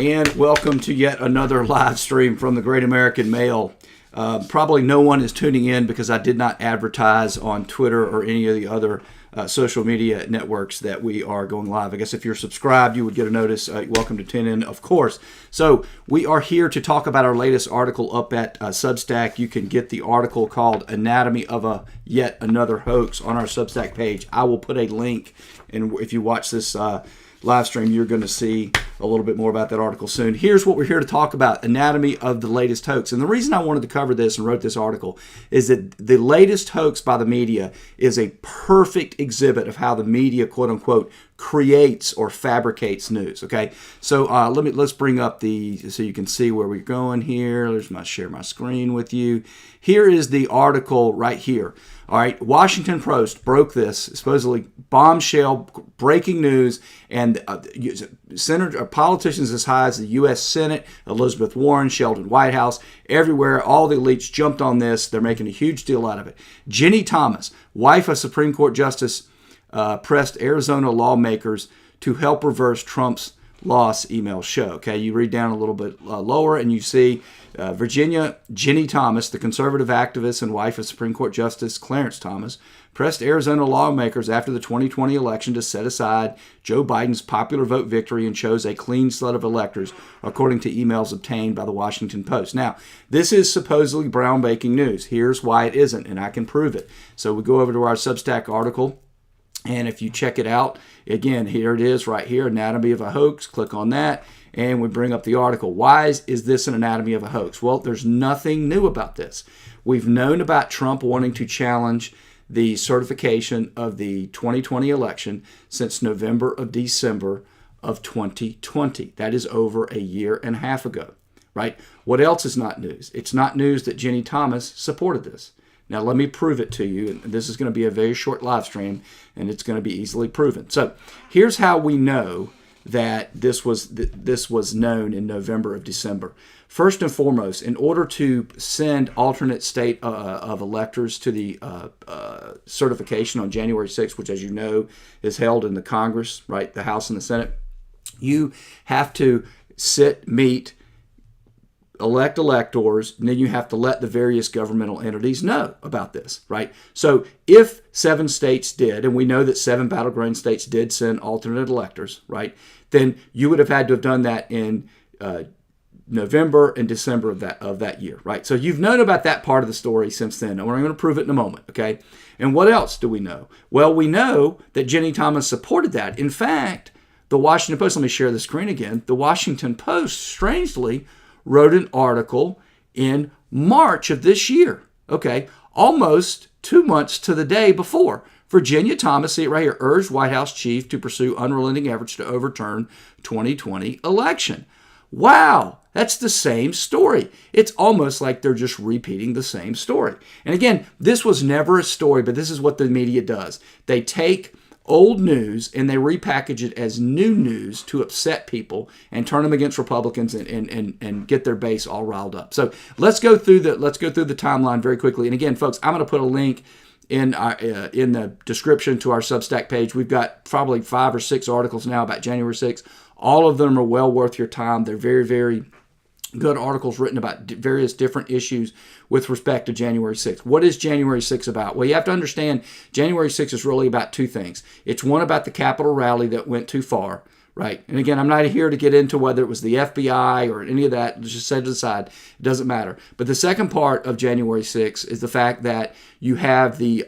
and welcome to yet another live stream from the Great American Mail. Probably no one is tuning in because I did not advertise on Twitter or any of the other social media networks that we are going live. I guess if you're subscribed, you would get a notice. Welcome to tune in, of course. So we are here to talk about our latest article up at Substack. You can get the article called Anatomy of a Yet Another Hoax on our Substack page. I will put a link, and if you watch this live stream, you're going to see a little bit more about that article soon. Here's what we're here to talk about: anatomy of the latest hoax. And the reason I wanted to cover this and wrote this article is that the latest hoax by the media is a perfect exhibit of how the media, quote unquote, creates or fabricates news. Okay, so let's bring up so you can see where we're going here. Share my screen with you. Here is the article right here. All right, Washington Post broke this supposedly bombshell breaking news, and politicians as high as the U.S. Senate, Elizabeth Warren, Sheldon Whitehouse, everywhere, all the elites jumped on this. They're making a huge deal out of it. Ginni Thomas, wife of Supreme Court Justice, pressed Arizona lawmakers to help reverse Trump's loss, email show. Okay, you read down a little bit lower and you see Virginia Ginni Thomas, the conservative activist and wife of Supreme Court Justice Clarence Thomas, pressed Arizona lawmakers after the 2020 election to set aside Joe Biden's popular vote victory and chose a clean slate of electors, according to emails obtained by the Washington Post. Now, this is supposedly groundbreaking news. Here's why it isn't, and I can prove it. So we go over to our Substack article. And if you check it out, again, here it is right here, Anatomy of a Hoax. Click on that, and we bring up the article. Why is this an anatomy of a hoax? Well, there's nothing new about this. We've known about Trump wanting to challenge the certification of the 2020 election since November or December of 2020. That is over a year and a half ago, right? What else is not news? It's not news that Ginni Thomas supported this. Now, let me prove it to you. And this is going to be a very short live stream, and it's going to be easily proven. So here's how we know that this was known in November of December. First and foremost, in order to send alternate state of electors to the certification on January 6th, which, as you know, is held in the Congress, right, the House and the Senate, you have to meet, elect electors, and then you have to let the various governmental entities know about this, right? So if 7 states did, and we know that 7 battleground states did send alternate electors, right, then you would have had to have done that in November and December of that year, right? So you've known about that part of the story since then, and we're going to prove it in a moment, okay? And what else do we know? Well, we know that Ginni Thomas supported that. In fact, the Washington Post, let me share the screen again, the Washington Post, strangely, wrote an article in March of this year, okay, almost 2 months to the day before. Virginia Thomas, see it right here, urged White House chief to pursue unrelenting efforts to overturn 2020 election. Wow, that's the same story. It's almost like they're just repeating the same story. And again, this was never a story, but this is what the media does. They take old news and they repackage it as new news to upset people and turn them against Republicans and get their base all riled up. So let's go through the timeline very quickly. And again, folks, I'm going to put a link in the description to our Substack page. We've got probably 5 or 6 articles now about January 6th. All of them are well worth your time. They're very, very good articles written about various different issues with respect to January 6th. What is January 6th about? Well, you have to understand January 6th is really about 2 things. It's one about the Capitol rally that went too far, right? And again, I'm not here to get into whether it was the FBI or any of that. Just set it aside. It doesn't matter. But the second part of January 6th is the fact that you have the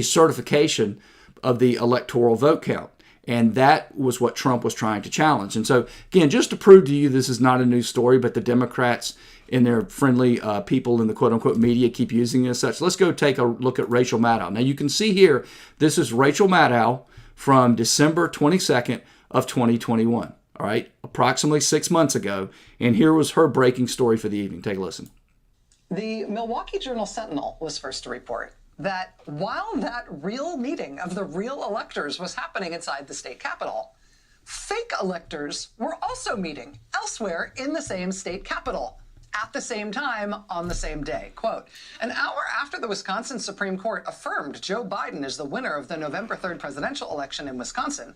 certification of the electoral vote count. And that was what Trump was trying to challenge. And so, again, just to prove to you this is not a news story, but the Democrats and their friendly people in the quote-unquote media keep using it as such, let's go take a look at Rachel Maddow. Now, you can see here, this is Rachel Maddow from December 22nd of 2021, all right, approximately 6 months ago. And here was her breaking story for the evening. Take a listen. The Milwaukee Journal-Sentinel was first to report that while that real meeting of the real electors was happening inside the state capitol, fake electors were also meeting elsewhere in the same state capitol at the same time on the same day. Quote, an hour after the Wisconsin Supreme Court affirmed Joe Biden as the winner of the November 3rd presidential election in Wisconsin,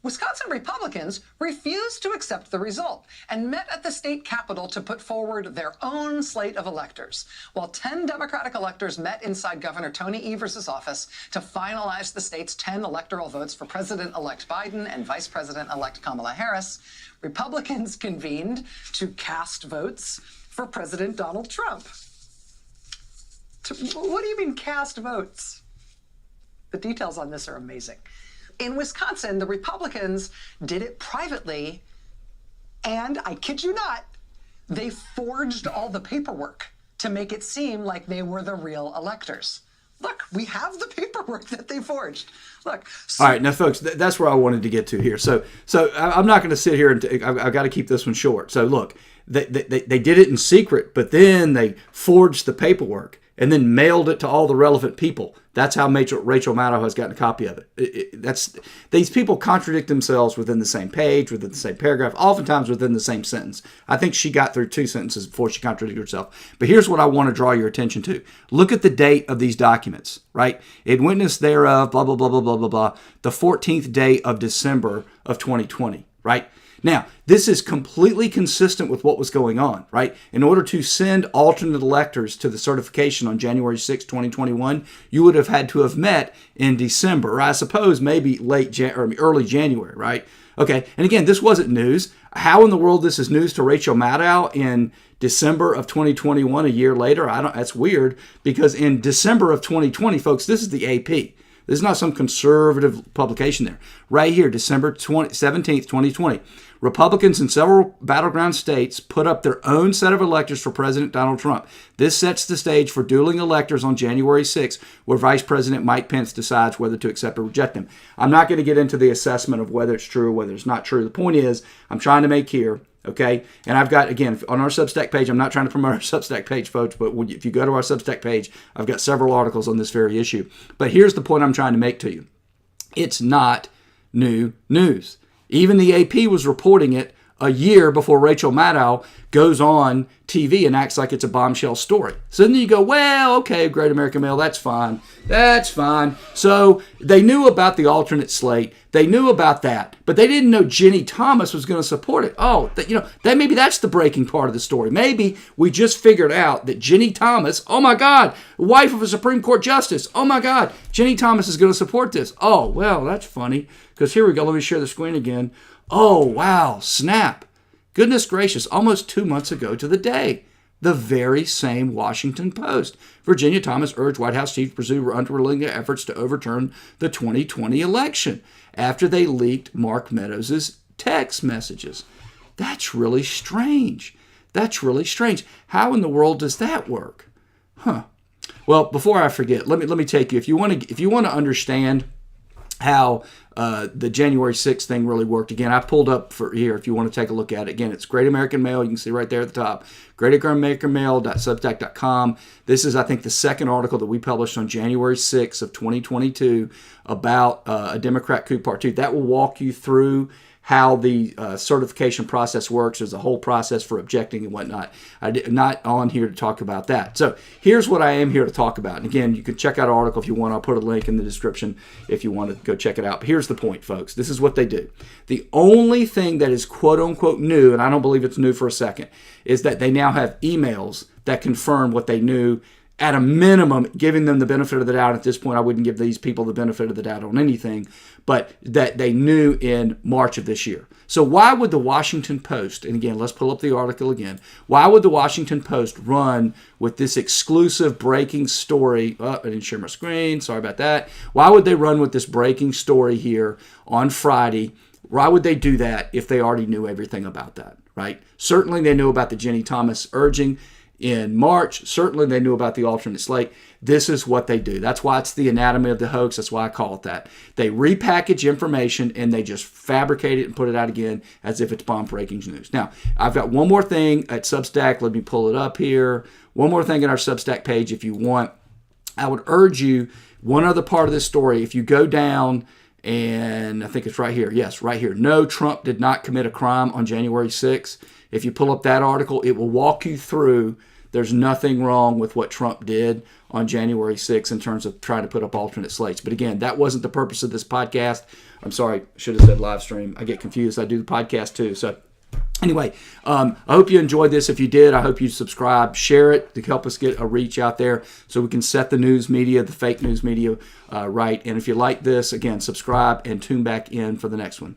Wisconsin Republicans refused to accept the result and met at the state capitol to put forward their own slate of electors, while 10 Democratic electors met inside Governor Tony Evers' office to finalize the state's 10 electoral votes for President-elect Biden and Vice President-elect Kamala Harris. Republicans convened to cast votes for President Donald Trump. What do you mean cast votes? The details on this are amazing. In Wisconsin, the Republicans did it privately, and I kid you not, they forged all the paperwork to make it seem like they were the real electors. Look, we have the paperwork that they forged. Look. All right, now, folks, that's where I wanted to get to here. So I'm not going to sit here and I've got to keep this one short. So look, they did it in secret, but then they forged the paperwork and then mailed it to all the relevant people. That's how Rachel Maddow has gotten a copy of it. These people contradict themselves within the same page, within the same paragraph, oftentimes within the same sentence. I think she got through 2 sentences before she contradicted herself. But here's what I want to draw your attention to. Look at the date of these documents, right? In witness thereof, blah, blah, blah, blah, blah, blah, blah, the 14th day of December of 2020, right? Now, this is completely consistent with what was going on, right? In order to send alternate electors to the certification on January 6, 2021, you would have had to have met in December, or I suppose maybe or early January, right? Okay, and again, this wasn't news. How in the world this is news to Rachel Maddow in December of 2021, a year later? That's weird, because in December of 2020, folks, this is the AP. This is not some conservative publication there. Right here, December 17th, 2020. Republicans in several battleground states put up their own set of electors for President Donald Trump. This sets the stage for dueling electors on January 6th, where Vice President Mike Pence decides whether to accept or reject them. I'm not going to get into the assessment of whether it's true or whether it's not true. The point is, I'm trying to make here, okay? And I've got, again, on our Substack page, I'm not trying to promote our Substack page, folks, but if you go to our Substack page, I've got several articles on this very issue. But here's the point I'm trying to make to you. It's not new news. Even the AP was reporting it a year before Rachel Maddow goes on TV and acts like it's a bombshell story. So then you go, well, okay, Great American Mail, that's fine. That's fine. So they knew about the alternate slate. They knew about that, but they didn't know Ginni Thomas was going to support it. Oh, that maybe that's the breaking part of the story. Maybe we just figured out that Ginni Thomas, oh my God, wife of a Supreme Court justice, oh my God, Ginni Thomas is going to support this. Oh, well, that's funny, because here we go. Let me share the screen again. Oh, wow, snap. Goodness gracious, almost 2 months ago to the day, the very same Washington Post. Virginia Thomas urged White House chief to pursue unrelenting efforts to overturn the 2020 election after they leaked Mark Meadows' text messages. That's really strange. That's really strange. How in the world does that work? Huh. Well, before I forget, let me take you. If you want to understand how the January 6th thing really worked. Again, I pulled up for here if you want to take a look at it. Again, it's Great American Mail. You can see right there at the top, GreatAmericanMail.substack.com. This is, I think, the second article that we published on January 6th of 2022 about a Democrat coup part 2. That will walk you through how the certification process works. There's a whole process for objecting and whatnot. I'm not on here to talk about that. So here's what I am here to talk about. And again, you can check out our article if you want. I'll put a link in the description if you want to go check it out. But here's the point, folks. This is what they do. The only thing that is quote-unquote new, and I don't believe it's new for a second, is that they now have emails that confirm what they knew. At a minimum, giving them the benefit of the doubt. At this point, I wouldn't give these people the benefit of the doubt on anything, but that they knew in March of this year. So why would the Washington Post, and again, let's pull up the article again, why would the Washington Post run with this exclusive breaking story? Oh, I didn't share my screen. Sorry about that. Why would they run with this breaking story here on Friday? Why would they do that if they already knew everything about that, right? Certainly they knew about the Ginni Thomas urging in March. Certainly they knew about the alternate slate. This is what they do. That's why it's the anatomy of the hoax. That's why I call it that. They repackage information and they just fabricate it and put it out again as if it's bomb-breaking news. Now, I've got one more thing at Substack. Let me pull it up here. One more thing at our Substack page if you want. I would urge you, one other part of this story, if you go down, and I think it's right here. Yes, right here. No, Trump did not commit a crime on January 6th. If you pull up that article, it will walk you through There's nothing wrong with what Trump did on January 6th in terms of trying to put up alternate slates. But again, that wasn't the purpose of this podcast. I'm sorry, I should have said live stream. I get confused. I do the podcast too. So anyway, I hope you enjoyed this. If you did, I hope you subscribe, share it to help us get a reach out there so we can set the news media, the fake news media right. And if you like this, again, subscribe and tune back in for the next one.